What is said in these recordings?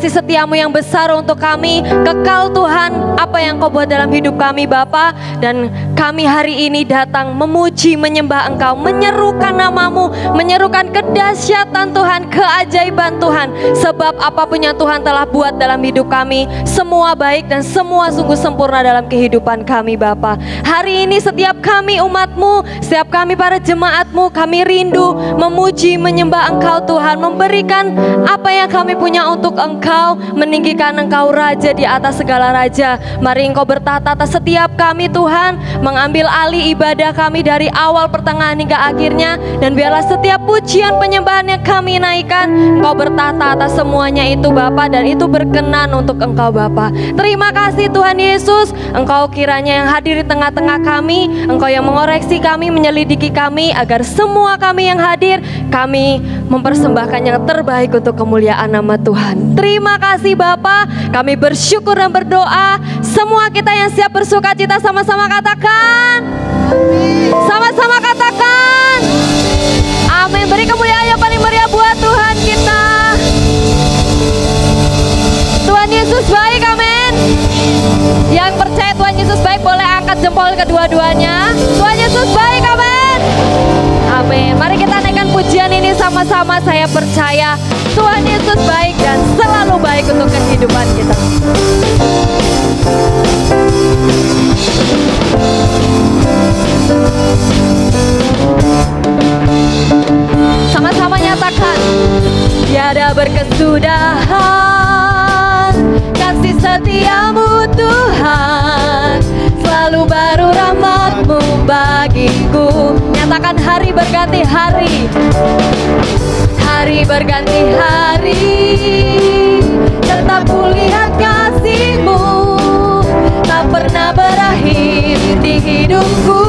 kasih setiamu yang besar untuk kami. Kekal Tuhan apa yang kau buat dalam hidup kami Bapa. Dan kami hari ini datang memuji, menyembah Engkau, menyerukan namamu, menyerukan kedahsyatan Tuhan, keajaiban Tuhan. Sebab apapun yang Tuhan telah buat dalam hidup kami, semua baik dan semua sungguh sempurna dalam kehidupan kami Bapa. Hari ini setiap kami umat-Mu, setiap kami para jemaat-Mu, kami rindu memuji, menyembah Engkau Tuhan, memberikan apa yang kami punya untuk Engkau, meninggikan Engkau Raja di atas segala raja. Mari Engkau bertata atas setiap kami Tuhan, mengambil alih ibadah kami dari awal, pertengahan hingga akhirnya. Dan biarlah setiap pujian penyembahan yang kami naikkan, Engkau bertata atas semuanya itu Bapa, dan itu berkenan untuk Engkau Bapa. Terima kasih Tuhan Yesus, Engkau kiranya yang hadir di tengah-tengah kami, Engkau yang mengoreksi kami, menyelidiki kami, agar semua kami yang hadir, kami mempersembahkan yang terbaik untuk kemuliaan nama Tuhan. Terima kasih Bapa, kami bersyukur dan berdoa. Semua kita yang siap bersuka cita sama-sama katakan amin. Sama-sama katakan amin. Beri kemuliaan yang paling meriah buat Tuhan kita. Tuhan Yesus baik, amin. Yang percaya Tuhan Yesus baik boleh angkat jempol kedua-duanya. Tuhan Yesus baik, amin. Amin. Mari kita naikkan pujian ini sama-sama. Saya percaya Tuhan Yesus baik dan selalu baik untuk kehidupan kita. Sama-sama nyatakan, tiada berkesudahan kasih setiamu Tuhan, selalu baru rahmat-Mu bagiku. Nyatakan hari berganti hari, hari berganti hari, tetap kulihat kasih-Mu, tak pernah berakhir di hidupku.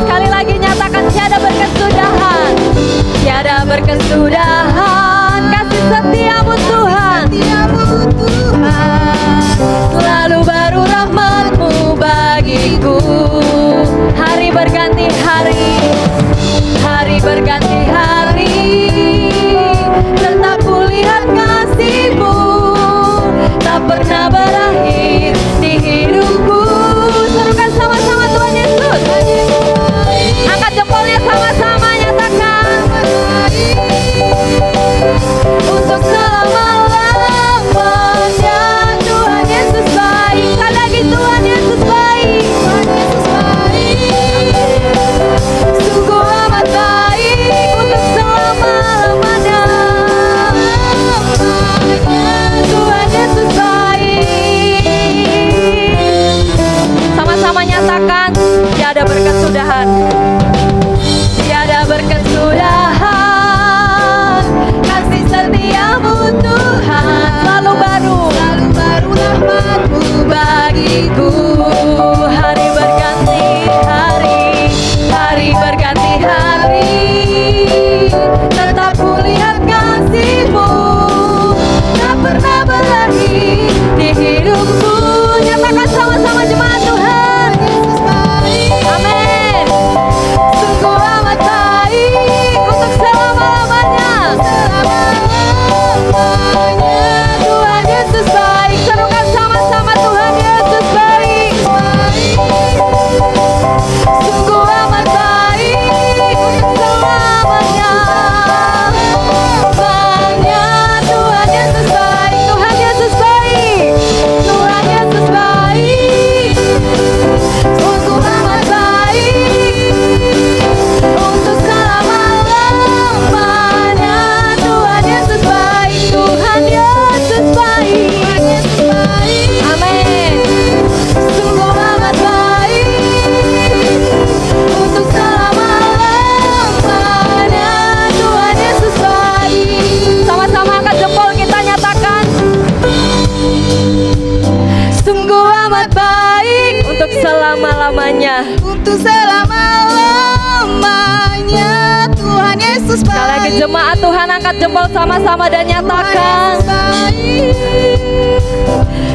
Sekali lagi nyatakan, tiada berkesudahan, tiada berkesudahan kasih setiamu Tuhan, selalu baru rahmat-Mu bagiku. Hari berganti hari, hari berganti hari, tetap kulihat kasih-Mu, tak pernah berakhir di hidupku. Serukan sama-sama Tuhan Yesus. Angkat jempolnya sama-sama, nyatakan untuk selama-lamanya Tuhan Yesus baik. Sekali lagi, Tuhan Yesus baik. Sungguh amat baik untuk selama-lamanya. Tuhan Yesus baik. Sama-sama nyatakan, tiada berkesudahan, tiada berkesudahan kasih setiamu Tuhan, selalu baru rahmat-Mu bagiku. Hari berganti hari, hari berganti hari, tetap kulihat kasih-Mu, tak pernah berakhir di hidupku. Nyatakan sama-sama jemaat Tuhan, Yesus baik, amin. Sungguh amat baik untuk selama-lamanya, Tuhan Yesus baik. Serukan sama-sama, Tuhan Yesus baik. Sungguh amat baik untuk selamanya. Tuhan Yesus baik, Tuhan Yesus baik, Tuhan Yesus baik. Sungguh amat baik untuk selama-lamanya. Tuhan Yesus baik, Tuhan Yesus baik, amin. Sungguh amat baik untuk selama-lamanya. Tuhan Yesus baik. Sama-sama angkat jempol, kita nyatakan sungguh amat baik untuk selama-lamanya. Untuk selama-lamanya Tuhan Yesus baik. Sekali lagi jemaat Tuhan, angkat jempol sama-sama dan nyatakan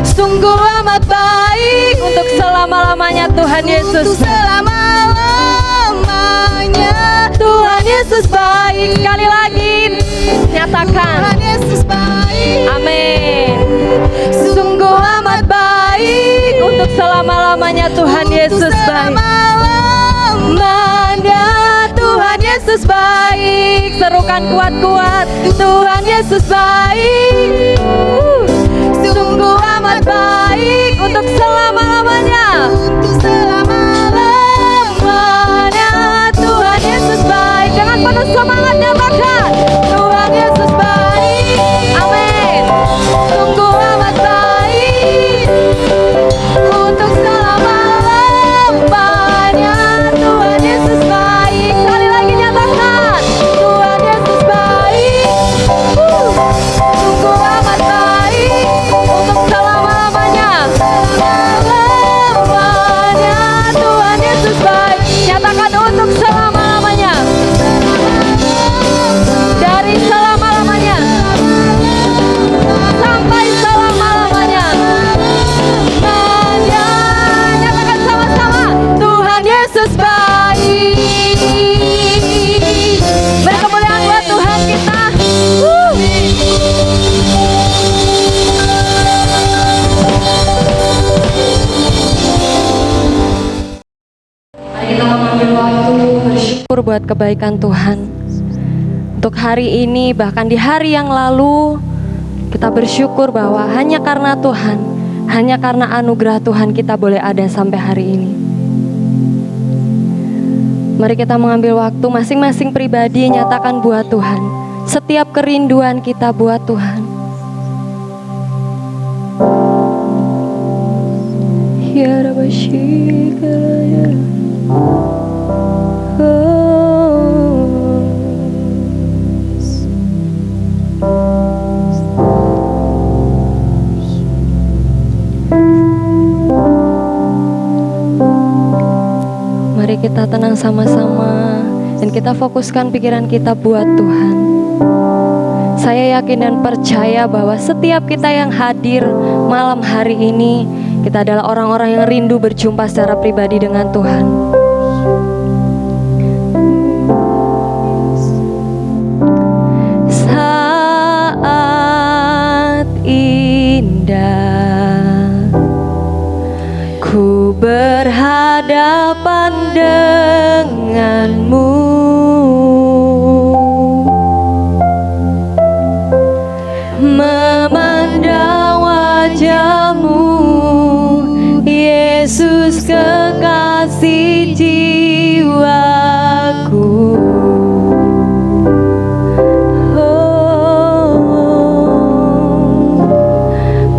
sungguh amat baik untuk selama-lamanya Tuhan Yesus. Untuk selama-lamanya Tuhan Yesus baik. Sekali lagi nyatakan Tuhan Yesus baik. amin. Tuhan Yesus baik. Lamanya Tuhan Yesus baik. Serukan kuat-kuat, Tuhan Yesus baik. Sungguh amat baik Untuk selama-lamanya. untuk selama-lamanya. Tuhan Yesus baik. Dengan penuh semangat nyatakan, Tuhan Yesus baik. Amin. Sungguh amat baik untuk selama-lamanya. Tuhan Yesus baik. Sekali lagi nyatakan, Tuhan Yesus baik. Sungguh amat baik Untuk selama-lamanya. selama-lamanya. Tuhan Yesus baik. Nyatakan untuk selama-lamanya. Dari selama-lamanya sampai selama-lamanya. Nyatakan sama-sama, Tuhan Yesus baik. Beri kemuliaan buat Tuhan kita. Mari kita mengambil waktu bersyukur buat kebaikan Tuhan. Untuk hari ini, bahkan di hari yang lalu, kita bersyukur bahwa hanya karena Tuhan, hanya karena anugerah Tuhan kita boleh ada sampai hari ini. Mari kita mengambil waktu masing-masing pribadi nyatakan buat Tuhan setiap kerinduan kita buat Tuhan. Ya Rabbi Shikaya. Mari kita tenang sama-sama dan kita fokuskan pikiran kita buat Tuhan. Saya yakin dan percaya bahwa setiap kita yang hadir malam hari ini, kita adalah orang-orang yang rindu berjumpa secara pribadi dengan Tuhan. Saat indah ku berhadapan denganmu, memandang wajahmu, Yesus kekasih jiwaku.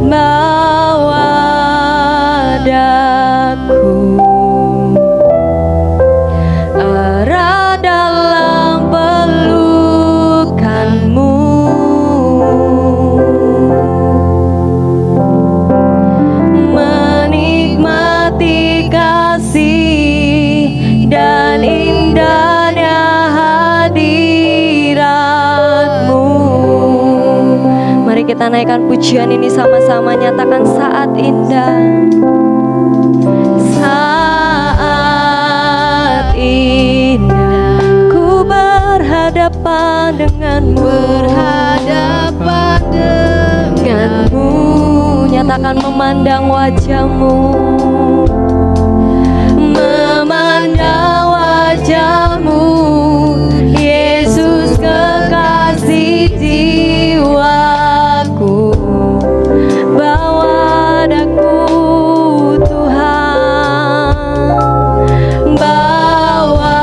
Bawa daku erat dalam pelukanmu, menikmati kasih dan indahnya hadiratmu. Mari kita naikkan pujian ini sama-sama, nyatakan saat indah. Saat indah ku berhadapan denganmu, berhadapan denganmu. Nyatakan memandang wajahmu, memandang wajahmu, Yesus kekasih jiwaku. Bawa daku Tuhan, bawa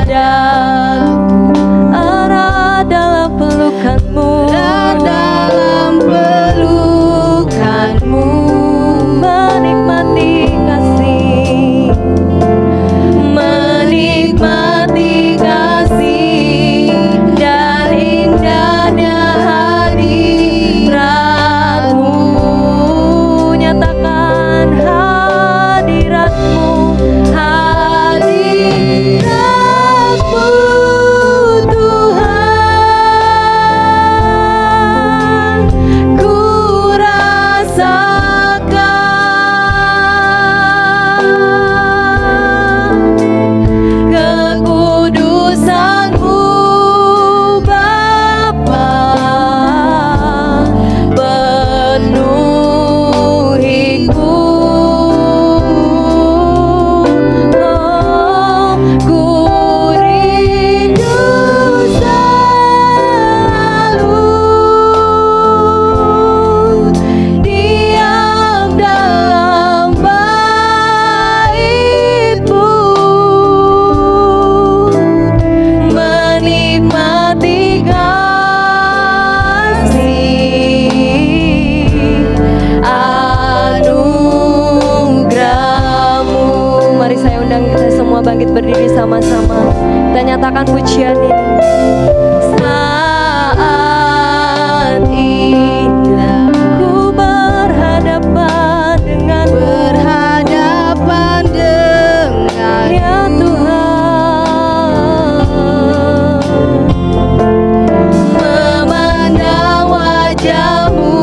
daku erat dalam pelukanmu, dalam pelukanmu, menikmati kasih, menikmati nyanyi sama-sama. Kita nyatakan pujian ini. Saat inilah ku berhadapan dengan ya Tuhan, memandang wajah-Mu,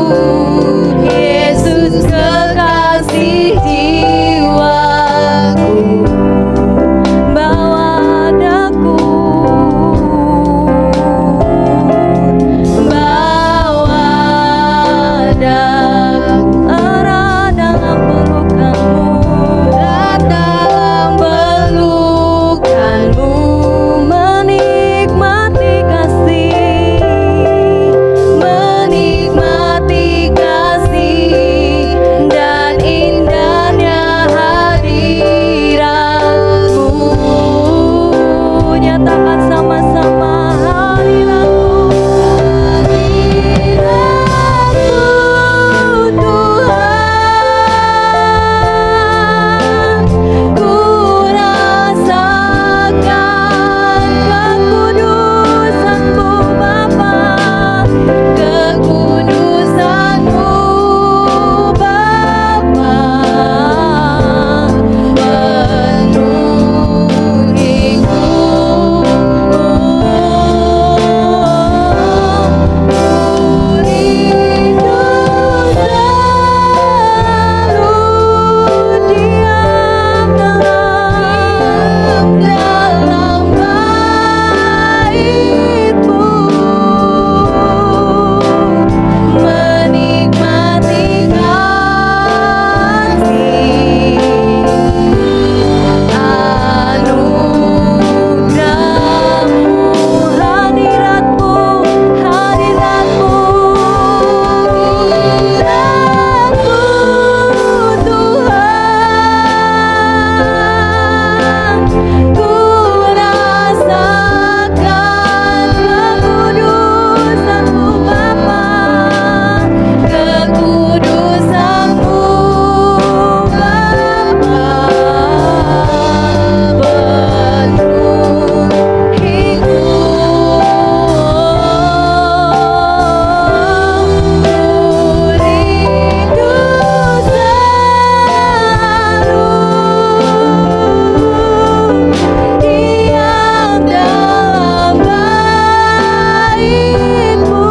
Yesus kekasih jiwaku, bawa daku, erat dalam pelukan-Mu, menikmati kasih dan indahnya hadirat-Mu. Nyatakan sama-sama hadirat-Mu, Tuhan. Ku rasakan kekudusan-Mu Bapa, kekudusan-Mu Bapa, penuhiku. Ku rindu selalu diam dalam bait-Mu, menikmati kasih anugerah-Mu, hadirat-Mu, hadirat-Mu. Aku Tuhan, ku rasakan kekudusan-Mu Bapa, kekudusan-Mu Bapa, penuhiku. Ku rindu selalu diam dalam bait-Mu,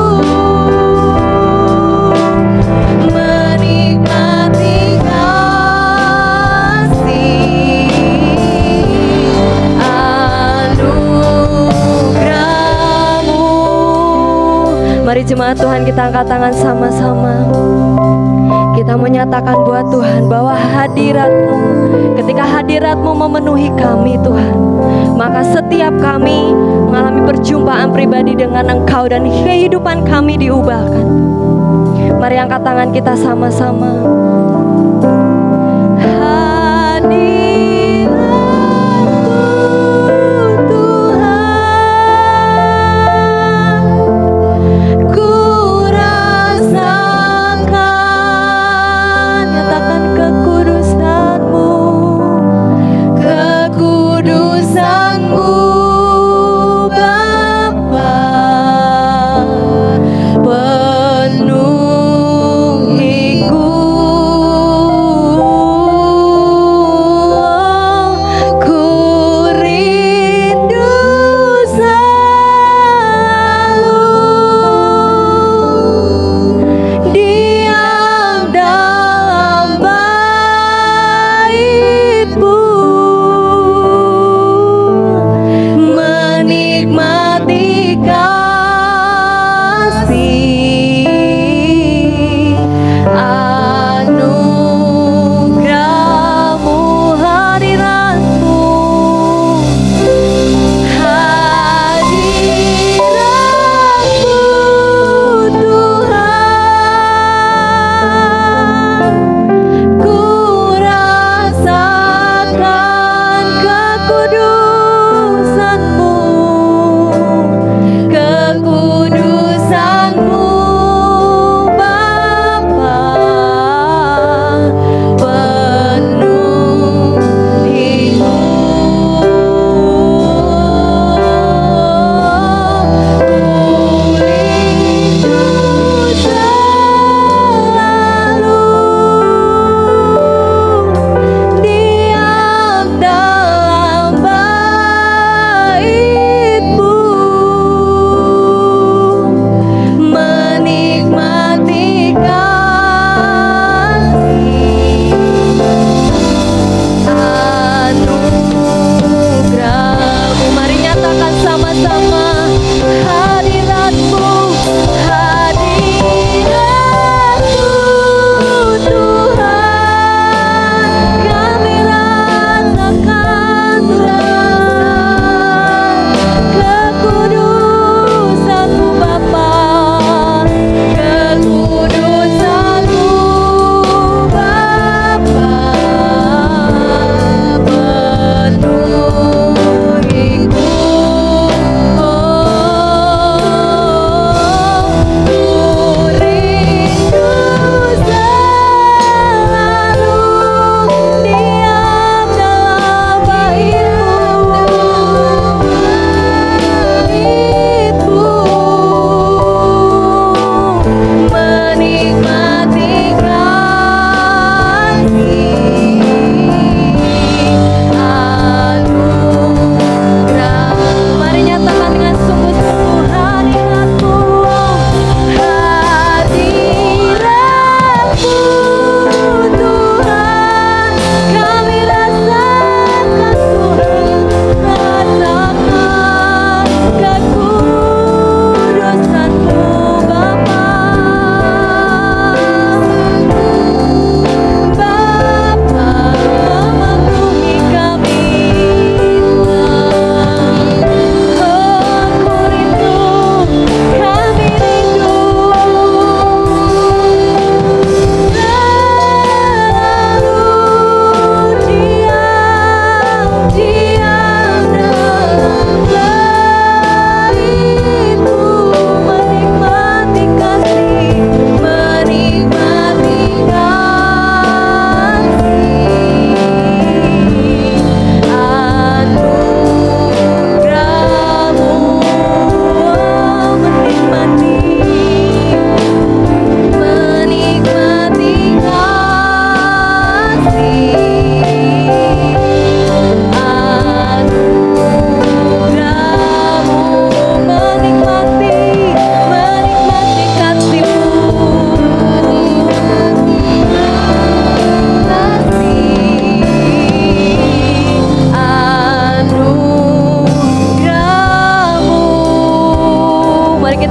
menikmati kasih anugerah-Mu. Mari jemaat Tuhan, kita angkat tangan sama-sama. Kita menyatakan buat Tuhan bahwa hadirat-Mu, ketika hadirat-Mu memenuhi kami Tuhan, maka setiap kami mengalami perjumpaan pribadi dengan Engkau dan kehidupan kami diubahkan. Mari angkat tangan kita sama-sama. Hadirat-Mu Tuhan, ku rasakan, nyatakan kekudusan-Mu, kekudusan-Mu Bapa, penuhiku.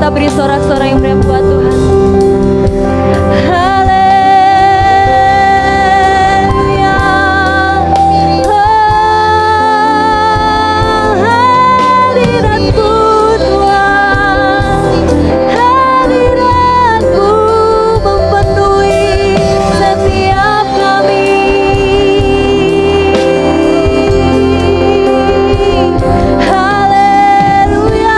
kita beri sorak-sorai yang meriah buat Tuhan. Haleluya. Hadirat-Mu Tuhan, hadirat-Mu memenuhi setiap kami. Haleluya.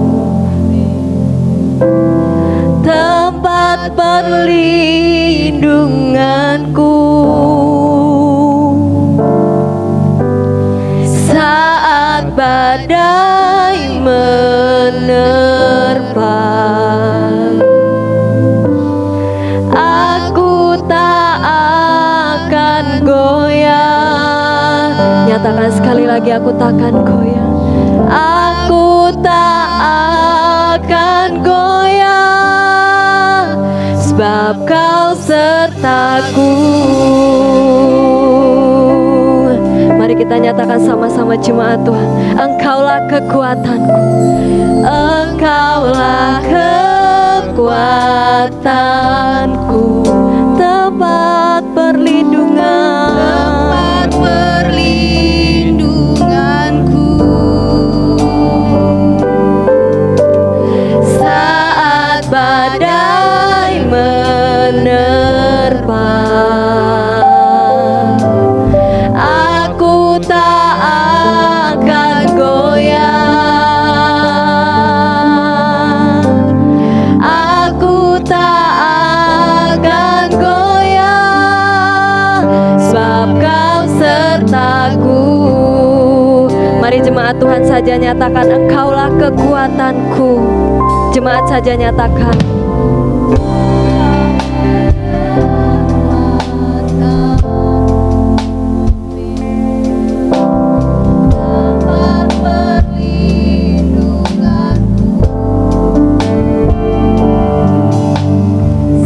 badai menerpa, aku tak akan goyah. Nyatakan sekali lagi, aku tak akan goyah. Aku tak akan goyah, sebab Kau sertaku. Mari kita nyatakan sama-sama jemaat Tuhan. Engkaulah kekuatanku, Engkaulah kekuatanku, tempat perlindungan, perlindunganku. saat badai menerpa, aku tak akan goyah, aku tak akan goyah, sebab Kau sertaku. Mari jemaat Tuhan saja nyatakan, Engkaulah kekuatanku. Jemaat saja nyatakan. Tempat perlindunganku.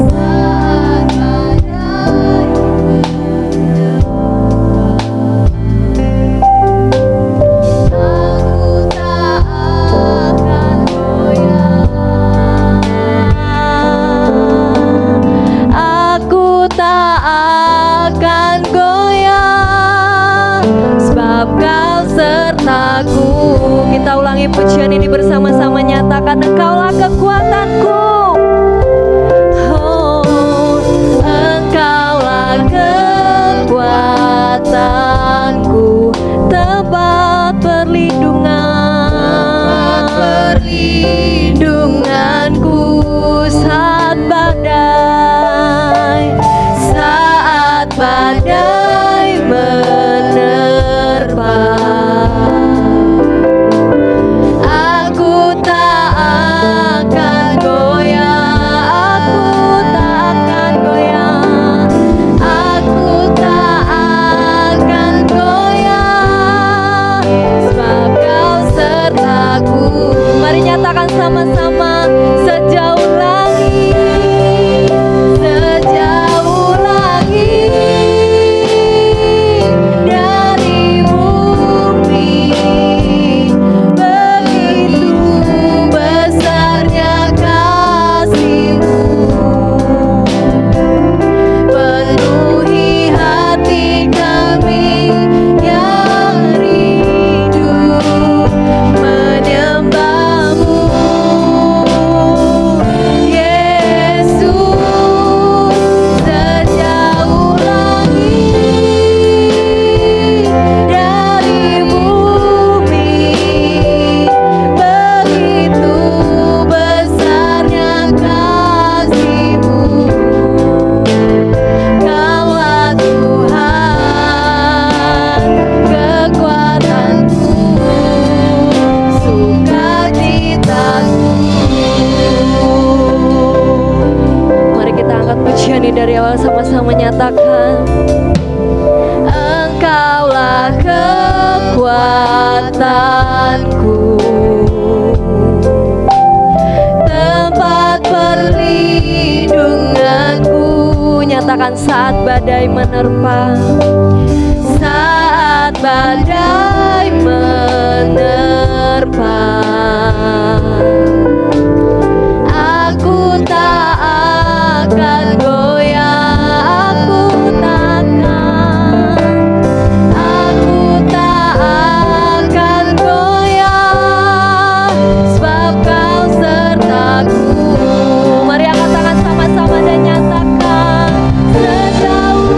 Saat badai aku tak akan goyah. Aku tak akan goyah, sebab Kau sertaku. Kita ulangi pujian ini bersama-sama, nyatakan, Engkaulah kekuatanku. Oh, Engkaulah kekuatanku, tempat perlindungan, perlindunganku saat badai menerpa. Aku tak akan goyah, aku tak akan goyah, aku tak akan goyah, sebab Kau sertaku. Mari nyatakan sama-sama, sejauh langit, sejauh langit dari bumi, begitu besarnya kasih-Mu, penuhi hati kami yang rindu menyembah-Mu. Yesus, sejauh langit dari bumi, begitu besarnya kasih-Mu. Kaulah Tuhan, kekuatanku, sukacitaku. Mari kita angkat pujian ini dari awal sama-sama, nyatakan, Engkaulah kekuatanku, tempat perlindunganku. Nyatakan, saat badai menerpa, saat badai menerpa, aku tak akan goyah, aku tak akan goyah, sebab Kau sertaku. Mari angkat tangan sama-sama dan nyatakan, sejauh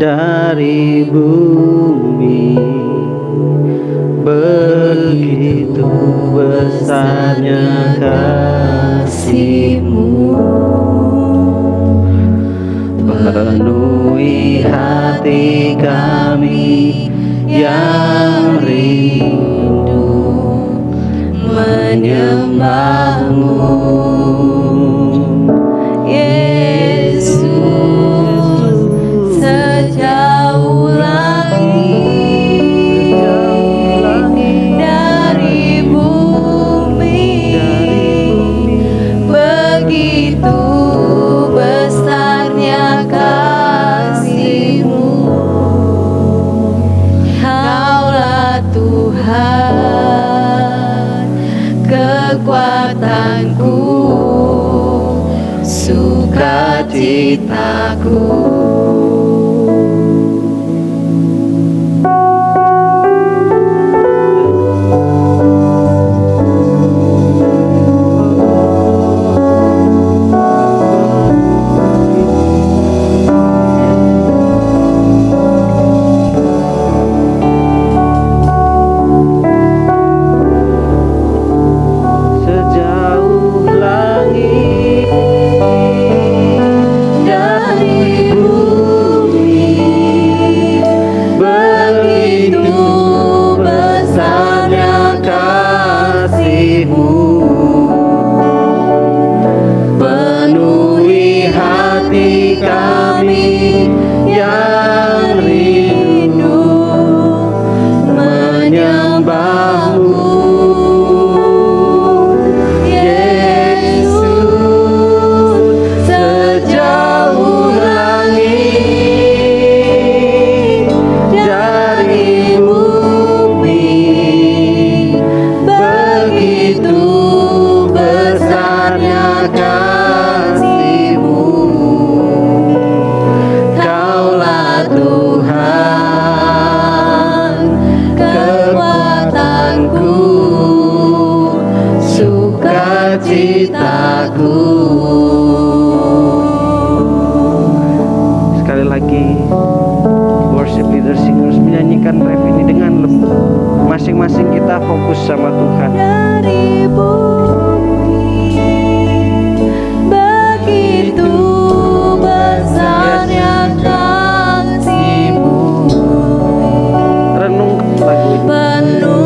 dari bumi, begitu besarnya kasih-Mu, penuhi hati kami yang rindu menyembah-Mu. Yesus, sejauh langit dari bumi, begitu besarnya kasih-Mu. Kaulah Tuhan, kekuatanku, sukacitaku. Sejauh langit dari bumi, begitu besarnya kasih-Mu, penuhi hati kami yang rindu menyembah-Mu. Yesus, sejauh langit dari bumi, begitu besarnya kasih-Mu. Kaulah Tuhan, kekuatanku, sukacitaku. Sekali lagi, worship leader singers menyanyikan ref ini dengan lembut. Masing-masing kita fokus sama Tuhan. Dari bumi, begitu besarnya kasih-Mu, Renung lagu ini.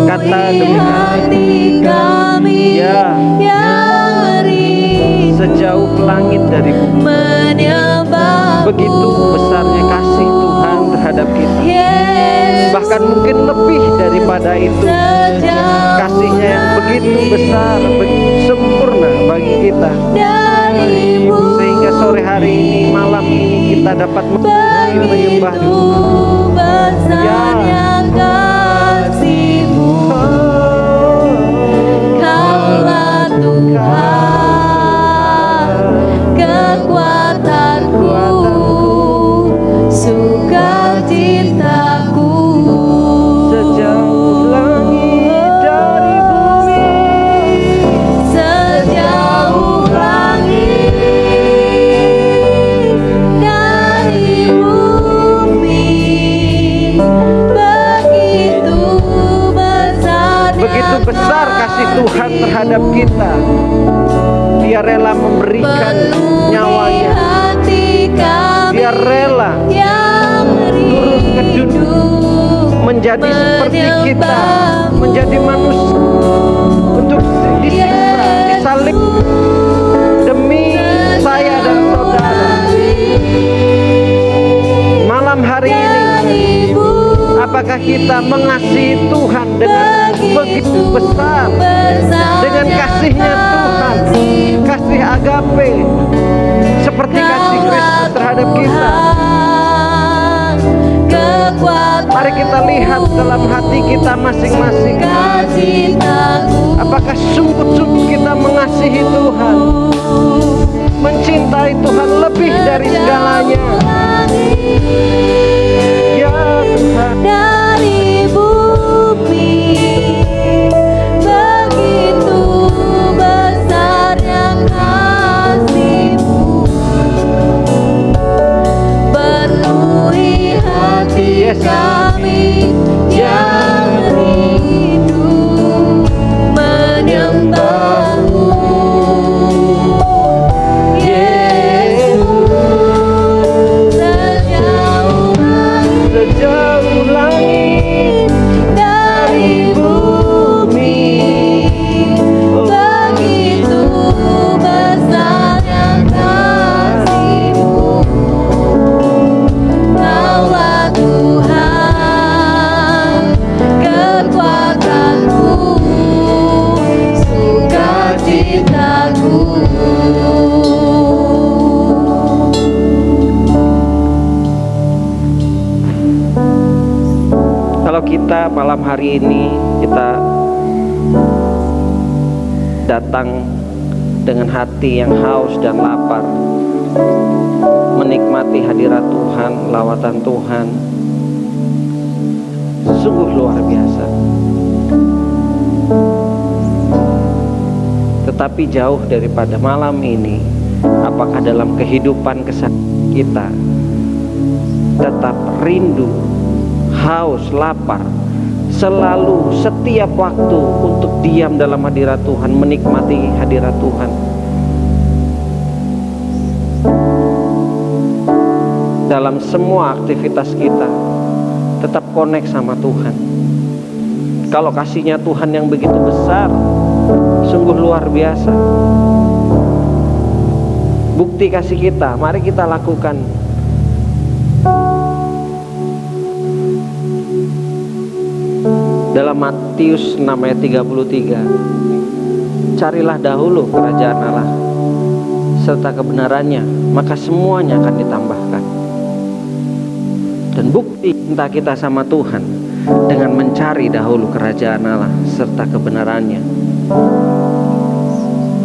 Kata penuhi demi kata. hati kami Ya, yang rindu sejauh langit dari bumi, menyembah-Mu. begitu besarnya kasih Tuhan terhadap kita. Yesus, Bahkan mungkin lebih daripada itu. sejauh Kasih-Nya yang begitu besar, begitu sempurna bagi kita. dari bumi, Sehingga sore hari ini, malam ini kita dapat menyembah begitu besarnya kasih-Mu. Kaulah Tuhan, kekuatanku, sukacitaku. Sejauh langit dari bumi, Sejauh langit dari bumi, begitu besar kasih Tuhan terhadap kita. Dia rela memberikan nyawanya. Dia rela turun ke dunia menjadi seperti kita, menjadi manusia, untuk disiksa, disalib demi saya dan saudara. Malam hari ini, apakah kita mengasihi Tuhan dengan begitu besar, dengan kasih-Nya Tuhan, kasih agape, seperti kasih Kristus terhadap kita? Mari kita lihat dalam hati kita masing-masing. Apakah sungguh-sungguh kita mengasihi Tuhan, mencintai Tuhan lebih dari segalanya? Ya Tuhan, dari bumi begitu besarnya kasih-Mu, penuhi kita malam hari ini kita datang dengan hati yang haus dan lapar, menikmati hadirat Tuhan, lawatan Tuhan, sungguh luar biasa. Tetapi jauh daripada malam ini, apakah dalam kehidupan keseharian kita tetap rindu, haus, lapar, selalu setiap waktu untuk diam dalam hadirat Tuhan, menikmati hadirat Tuhan. Dalam semua aktivitas kita tetap connect sama Tuhan. Kalau kasihnya Tuhan yang begitu besar, sungguh luar biasa. Bukti kasih kita, mari kita lakukan. Dalam Matius 6 ayat 33, carilah dahulu kerajaan Allah serta kebenarannya, maka semuanya akan ditambahkan. Dan bukti cinta kita sama Tuhan dengan mencari dahulu kerajaan Allah serta kebenarannya.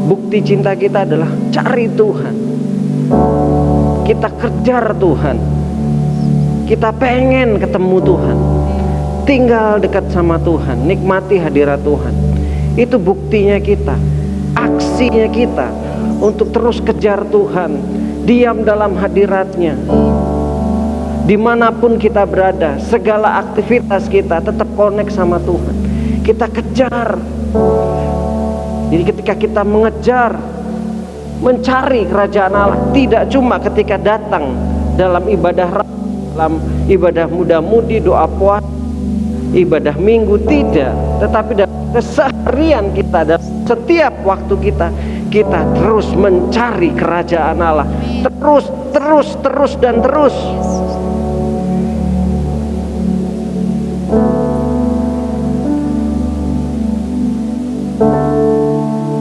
Bukti cinta kita adalah cari Tuhan. Kita kejar Tuhan. Kita pengen ketemu Tuhan, tinggal dekat sama Tuhan, nikmati hadirat Tuhan. Itu buktinya kita, aksinya kita untuk terus kejar Tuhan, diam dalam hadiratnya. Dimanapun kita berada, segala aktivitas kita tetap connect sama Tuhan. Kita kejar. Jadi ketika kita mengejar, mencari kerajaan Allah, tidak cuma ketika datang dalam ibadah, dalam ibadah muda-mudi, doa puasa, ibadah minggu, tidak, tetapi dalam keseharian kita, dalam setiap waktu kita terus mencari kerajaan Allah, terus dan terus.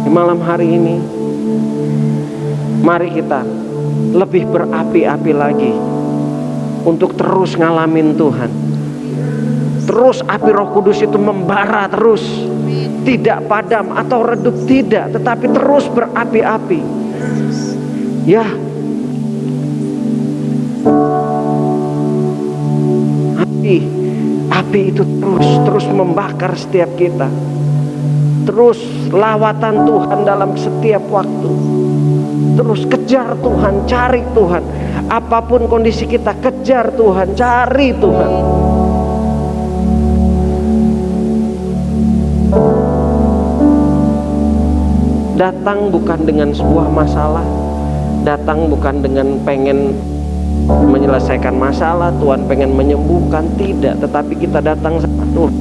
Di malam hari ini, mari kita lebih berapi-api lagi untuk terus ngalamin Tuhan. Terus api Roh Kudus itu membara terus, tidak padam atau redup, tidak, tetapi terus berapi-api. Ya, api itu terus membakar setiap kita. Terus lawatan Tuhan dalam setiap waktu. Terus kejar Tuhan, cari Tuhan. Apapun kondisi kita, kejar Tuhan, cari Tuhan. Datang bukan dengan sebuah masalah, datang bukan dengan pengen menyelesaikan masalah, Tuhan pengen menyembuhkan, tidak. Tetapi kita datang sama Tuhan,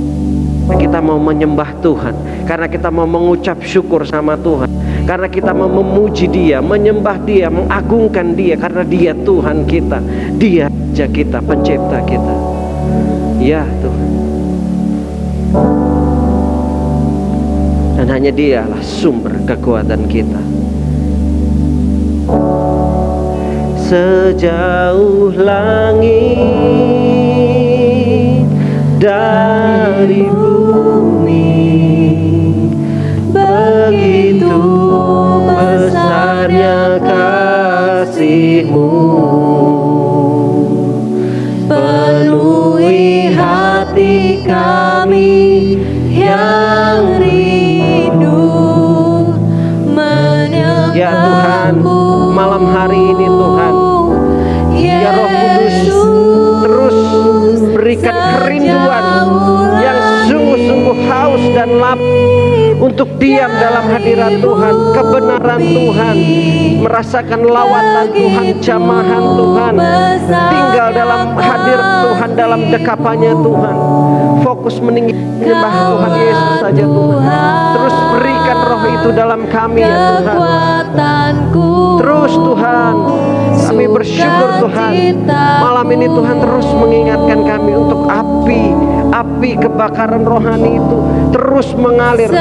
kita mau menyembah Tuhan, karena kita mau mengucap syukur sama Tuhan, karena kita mau memuji Dia, menyembah Dia, mengagungkan Dia, karena Dia Tuhan kita, Dia Raja kita, pencipta kita. Ya Tuhan. Dan hanya Dialah sumber kekuatan kita. Sejauh langit dari bumi, begitu besarnya kasih-Mu, penuhi hati kami yang rindu menyembah-Mu. Ya Tuhan, malam hari ini Tuhan, ya Roh Kudus, terus berikan kerinduan yang sungguh-sungguh haus dan lapar untuk diam dalam hadirat Tuhan, kebenaran Tuhan, merasakan lawatan Tuhan, jamahan Tuhan, tinggal dalam hadirat Tuhan, dalam dekapannya Tuhan. Fokus menyembah Tuhan Yesus saja Tuhan. Terus berikan roh itu dalam kami ya Tuhan. Terus Tuhan, kami bersyukur Tuhan, malam ini Tuhan terus mengingatkan kami untuk api kebakaran rohani itu terus mengalir.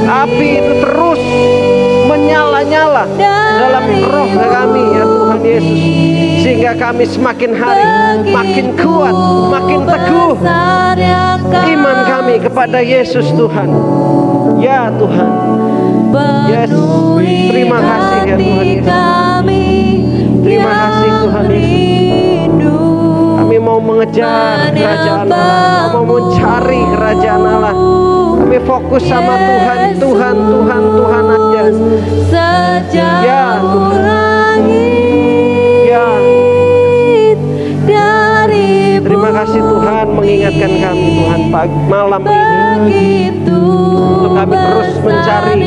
Api itu terus menyala-nyala dalam roh kami ya Tuhan Yesus, sehingga sehingga kami semakin hari makin kuat, makin teguh iman kami kepada Yesus Tuhan. Ya Tuhan, yes, terima kasih ya Tuhan Yesus. Terima kasih Tuhan Yesus. Kami mau mengejar kerajaan Allah, mau mencari kerajaan Allah. Kami fokus sama Tuhan, Tuhan, Tuhan, Tuhan aja. Ya Tuhan, ya. Terima kasih Tuhan mengingatkan kami Tuhan pagi malam ini untuk kami terus mencari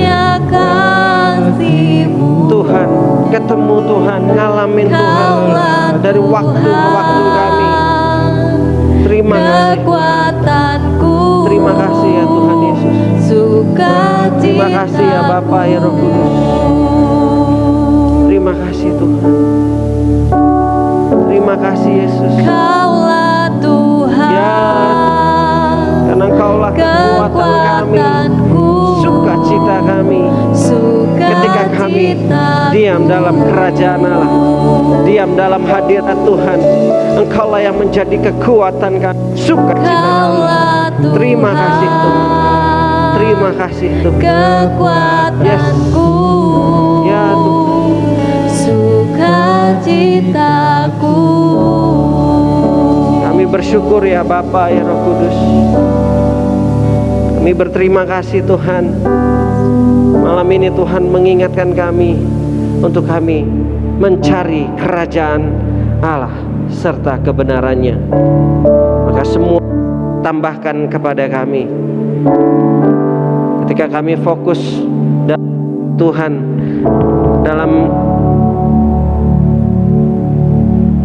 Tuhan, ketemu Tuhan, ngalamin Tuhan dari waktu ke waktu kami. Terima kasih, terima kasih ya Tuhan Yesus. Terima kasih ya Bapa ya Roh Kudus. Terima kasih Tuhan. Terima kasih Yesus. Kaulah Tuhan, Ya, karena Engkaulah kekuatan kami, sukacita kami. Ketika kami diam dalam kerajaan Allah, diam dalam hadirat Tuhan, Engkaulah yang menjadi kekuatan kami, sukacita kami. Terima kasih Tuhan. Terima kasih Tuhan. kekuatanku, Ya Tuhan. sukacitaku. Kami bersyukur ya Bapa ya Roh Kudus. Kami berterima kasih Tuhan. Malam ini Tuhan mengingatkan kami untuk kami mencari kerajaan Allah serta kebenarannya. Maka semua tambahkan kepada kami. Ketika kami fokus Tuhan dalam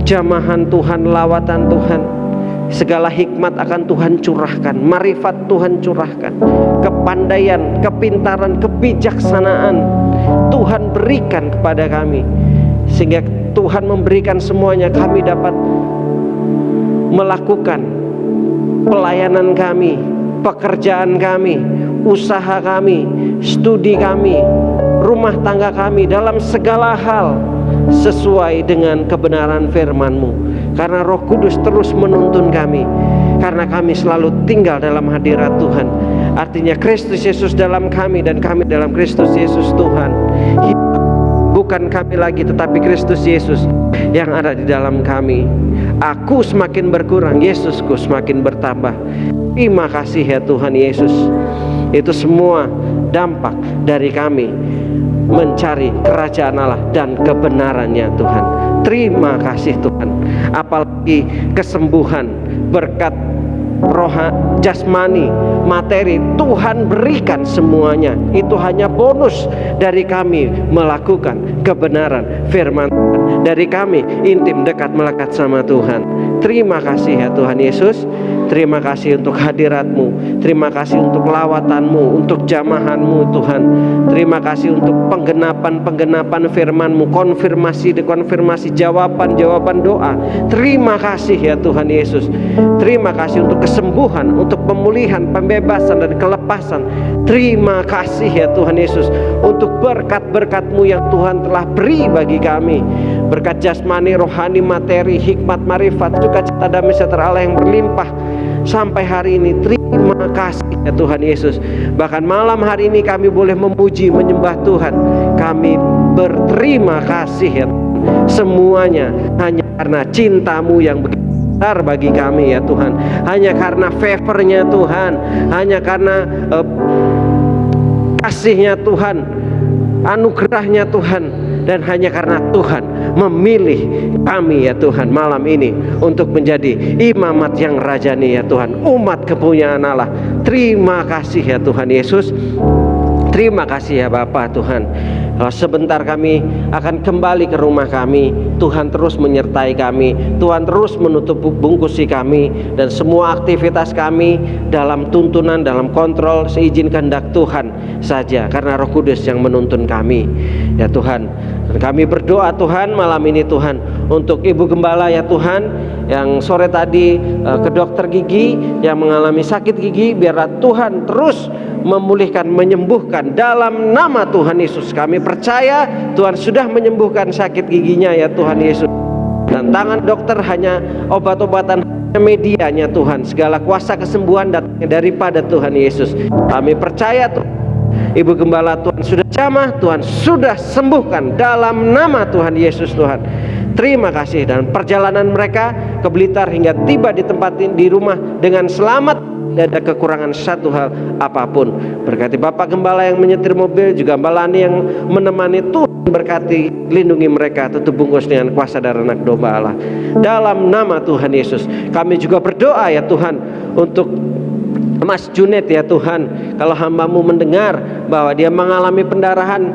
jamahan Tuhan, lawatan Tuhan, segala hikmat akan Tuhan curahkan, marifat Tuhan curahkan, kepandaian, kepintaran, kebijaksanaan Tuhan berikan kepada kami, sehingga Tuhan memberikan semuanya, kami dapat melakukan pelayanan kami, pekerjaan kami, usaha kami, studi kami, rumah tangga kami, dalam segala hal sesuai dengan kebenaran firman-Mu. Karena Roh Kudus terus menuntun kami, karena kami selalu tinggal dalam hadirat Tuhan. Artinya Kristus Yesus dalam kami dan kami dalam Kristus Yesus Tuhan. Bukan kami lagi, tetapi Kristus Yesus yang ada di dalam kami. Aku semakin berkurang, Yesusku semakin bertambah. Terima kasih ya Tuhan Yesus. Itu semua dampak dari kami mencari kerajaan Allah dan kebenarannya Tuhan. Terima kasih Tuhan. Apalagi kesembuhan, berkat roh jasmani, materi, Tuhan berikan semuanya. Itu hanya bonus dari kami melakukan kebenaran firman Tuhan, dari kami intim dekat melekat sama Tuhan. Terima kasih ya Tuhan Yesus. Terima kasih untuk hadirat-Mu. Terima kasih untuk lawatan-Mu, untuk jamahan-Mu Tuhan. Terima kasih untuk penggenapan firman-Mu, konfirmasi jawaban doa. Terima kasih ya Tuhan Yesus. Terima kasih untuk kesembuhan, untuk pemulihan, pembebasan dan kelepasan. Terima kasih ya Tuhan Yesus untuk berkat-berkat-Mu yang Tuhan telah beri bagi kami. Berkat jasmani, rohani, materi, hikmat, marifat, sukacita, damai sejahtera Allah yang berlimpah sampai hari ini. Terima kasih ya Tuhan Yesus. Bahkan malam hari ini kami boleh memuji, menyembah Tuhan. Kami berterima kasih ya Tuhan. Semuanya hanya karena cinta-Mu yang begitu besar bagi kami ya Tuhan. Hanya karena favor-nya Tuhan, hanya karena kasih-Nya Tuhan, anugerah-Nya Tuhan, dan hanya karena Tuhan memilih kami ya Tuhan malam ini untuk menjadi imamat yang rajani ya Tuhan, umat kepunyaan Allah. Terima kasih ya Tuhan Yesus. Terima kasih ya Bapa Tuhan. Sebentar kami akan kembali ke rumah kami. Tuhan terus menyertai kami, Tuhan terus menutup bungkusi kami dan semua aktivitas kami dalam tuntunan, dalam kontrol seizin kehendak Tuhan saja, karena Roh Kudus yang menuntun kami ya Tuhan. Dan kami berdoa Tuhan malam ini Tuhan untuk Ibu Gembala ya Tuhan, yang sore tadi ke dokter gigi, yang mengalami sakit gigi. Biarlah Tuhan terus memulihkan, menyembuhkan dalam nama Tuhan Yesus. Kami percaya Tuhan sudah menyembuhkan sakit giginya ya Tuhan Yesus. Dan tangan dokter hanya obat-obatan, medianya Tuhan. Segala kuasa kesembuhan datangnya daripada Tuhan Yesus. Kami percaya Tuhan, Ibu Gembala Tuhan sudah jamah, Tuhan sudah sembuhkan dalam nama Tuhan Yesus Tuhan. Terima kasih, dan perjalanan mereka ke Blitar hingga tiba di tempat di rumah dengan selamat. Tidak ada kekurangan satu hal apapun. Berkati Bapak Gembala yang menyetir mobil, juga Mbak Lani yang menemani. Tuhan berkati, lindungi mereka, tutup bungkus dengan kuasa darah anak domba Allah. Dalam nama Tuhan Yesus, kami juga berdoa ya Tuhan untuk Mas Junet ya Tuhan. Kalau hamba-Mu mendengar bahwa dia mengalami pendarahan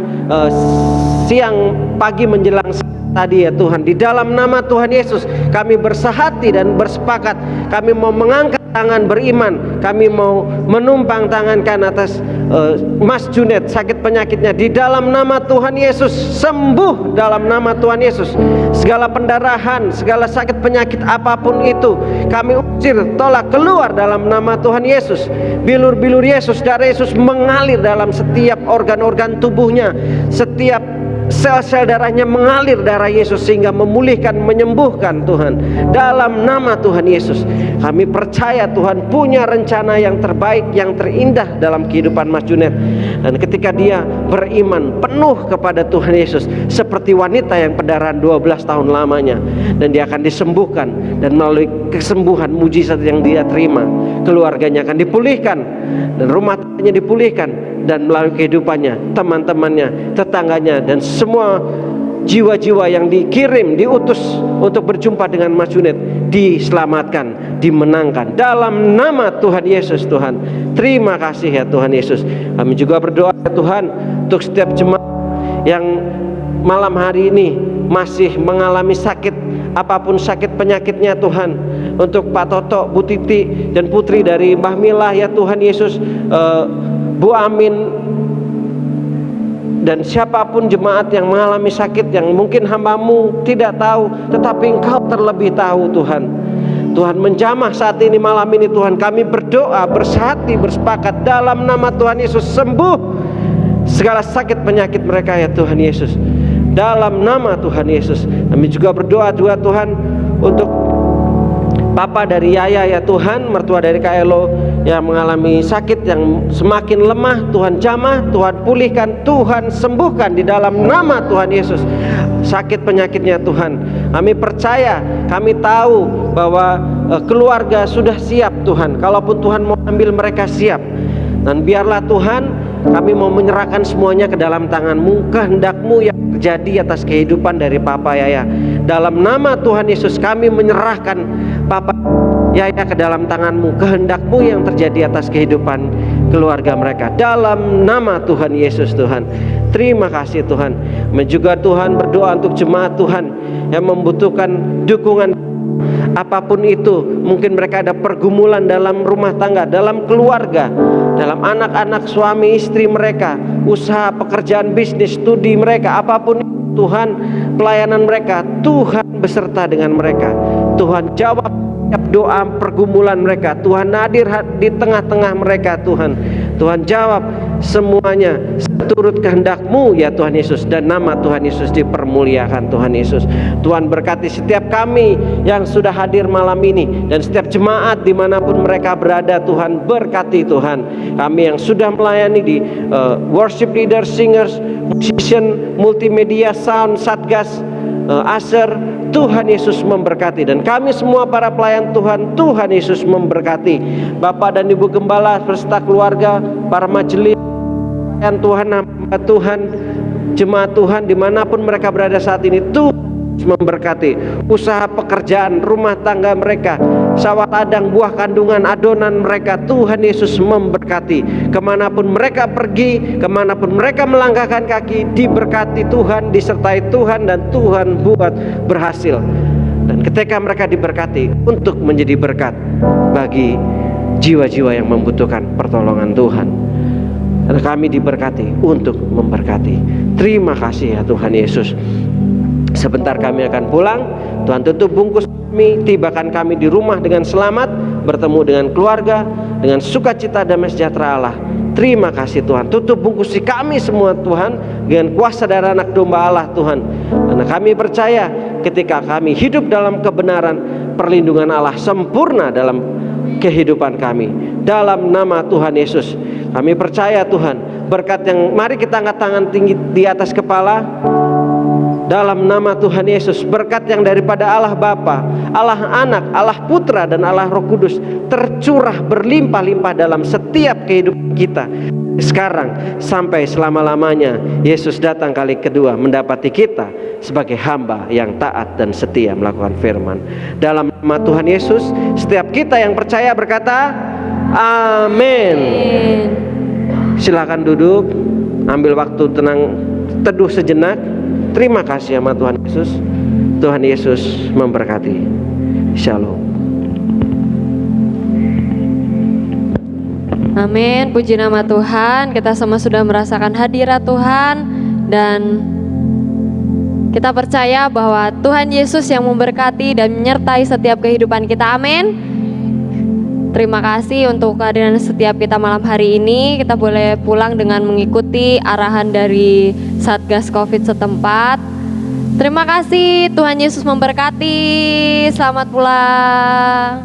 siang pagi menjelang tadi ya Tuhan, di dalam nama Tuhan Yesus kami bersahati dan bersepakat, kami mau mengangkat tangan beriman, kami mau menumpang tangan kanan atas Mas Junet, sakit penyakitnya di dalam nama Tuhan Yesus, sembuh dalam nama Tuhan Yesus. Segala pendarahan, segala sakit penyakit apapun itu kami usir, tolak, keluar dalam nama Tuhan Yesus. Bilur-bilur Yesus, darah Yesus mengalir dalam setiap organ-organ tubuhnya, setiap sel-sel darahnya mengalir darah Yesus sehingga memulihkan, menyembuhkan Tuhan. Dalam nama Tuhan Yesus kami percaya Tuhan punya rencana yang terbaik, yang terindah dalam kehidupan Mas Junet. Dan ketika dia beriman penuh kepada Tuhan Yesus, seperti wanita yang pendarahan 12 tahun lamanya, dan dia akan disembuhkan, dan melalui kesembuhan mujizat yang dia terima, keluarganya akan dipulihkan, dan rumah tangganya dipulihkan, dan melalui kehidupannya, teman-temannya, tetangganya, dan semua jiwa-jiwa yang dikirim, diutus untuk berjumpa dengan Mas Junet diselamatkan, dimenangkan dalam nama Tuhan Yesus Tuhan. Terima kasih ya Tuhan Yesus. Kami juga berdoa ya Tuhan untuk setiap jemaat yang malam hari ini masih mengalami sakit, apapun sakit penyakitnya Tuhan. Untuk Pak Toto, Bu Titi, dan putri dari Mbah Milah ya Tuhan Yesus, Bu Amin, dan siapapun jemaat yang mengalami sakit yang mungkin hamba-Mu tidak tahu, tetapi Engkau terlebih tahu Tuhan. Tuhan menjamah saat ini, malam ini Tuhan, kami berdoa, bersehati, bersepakat dalam nama Tuhan Yesus, sembuh segala sakit penyakit mereka ya Tuhan Yesus. Dalam nama Tuhan Yesus kami juga berdoa juga Tuhan untuk Papa dari Yaya ya Tuhan, mertua dari Kak Elo yang mengalami sakit yang semakin lemah. Tuhan jamah, Tuhan pulihkan, Tuhan sembuhkan di dalam nama Tuhan Yesus sakit penyakitnya Tuhan. Kami percaya, kami tahu bahwa keluarga sudah siap Tuhan. Kalaupun Tuhan mau ambil, mereka siap. Dan biarlah Tuhan, kami mau menyerahkan semuanya ke dalam tangan-Mu, kehendak-Mu yang terjadi atas kehidupan dari Papa Yaya. Dalam nama Tuhan Yesus kami menyerahkan Papa Yaya ke dalam tangan-Mu, kehendak-Mu yang terjadi atas kehidupan keluarga mereka. Dalam nama Tuhan Yesus Tuhan. Terima kasih Tuhan. Juga Tuhan berdoa untuk jemaat Tuhan yang membutuhkan dukungan apapun itu. Mungkin mereka ada pergumulan dalam rumah tangga, dalam keluarga, dalam anak-anak, suami istri mereka, usaha, pekerjaan, bisnis, studi mereka, apapun itu, Tuhan, pelayanan mereka, Tuhan beserta dengan mereka. Tuhan jawab setiap doa pergumulan mereka. Tuhan hadir di tengah-tengah mereka Tuhan. Tuhan jawab semuanya seturut kehendak-Mu ya Tuhan Yesus, dan nama Tuhan Yesus dipermuliakan Tuhan Yesus. Tuhan berkati setiap kami yang sudah hadir malam ini, dan setiap jemaat dimanapun mereka berada. Tuhan berkati Tuhan. Kami yang sudah melayani di worship leader, singers, musician, multimedia, sound, satgas, Aser, Tuhan Yesus memberkati. Dan kami semua para pelayan Tuhan, Tuhan Yesus memberkati. Bapak dan Ibu Gembala beserta keluarga, para majelis pelayan Tuhan, hamba Tuhan, jemaat Tuhan dimanapun mereka berada saat ini, Tuhan memberkati usaha, pekerjaan, rumah tangga mereka, sawah ladang, buah kandungan, adonan mereka. Tuhan Yesus memberkati. Kemanapun mereka pergi, kemanapun mereka melangkahkan kaki, diberkati Tuhan, disertai Tuhan, dan Tuhan buat berhasil. Dan ketika mereka diberkati untuk menjadi berkat bagi jiwa-jiwa yang membutuhkan pertolongan Tuhan, dan kami diberkati untuk memberkati. Terima kasih ya Tuhan Yesus. Sebentar kami akan pulang. Tuhan tutup bungkus kami, tibakan kami di rumah dengan selamat, bertemu dengan keluarga dengan sukacita, damai sejahtera Allah. Terima kasih Tuhan. Tutup bungkusi kami semua Tuhan dengan kuasa darah anak domba Allah Tuhan. Karena kami percaya ketika kami hidup dalam kebenaran, perlindungan Allah sempurna dalam kehidupan kami. Dalam nama Tuhan Yesus, kami percaya Tuhan, berkat yang mari kita angkat tangan tinggi di atas kepala. Dalam nama Tuhan Yesus, berkat yang daripada Allah Bapa, Allah Anak, Allah Putra, dan Allah Roh Kudus tercurah berlimpah-limpah dalam setiap kehidupan kita sekarang sampai selama-lamanya. Yesus datang kali kedua mendapati kita sebagai hamba yang taat dan setia melakukan firman. Dalam nama Tuhan Yesus, setiap kita yang percaya berkata amin. Silakan duduk, ambil waktu tenang, teduh sejenak. Terima kasih sama Tuhan Yesus. Tuhan Yesus memberkati. Shalom. Amin, puji nama Tuhan. Kita semua sudah merasakan hadirat Tuhan, dan kita percaya bahwa Tuhan Yesus yang memberkati dan menyertai setiap kehidupan kita. Amin. Terima kasih untuk kehadiran setiap kita malam hari ini. Kita boleh pulang dengan mengikuti arahan dari Satgas Covid setempat. Terima kasih, Tuhan Yesus memberkati. Selamat pulang.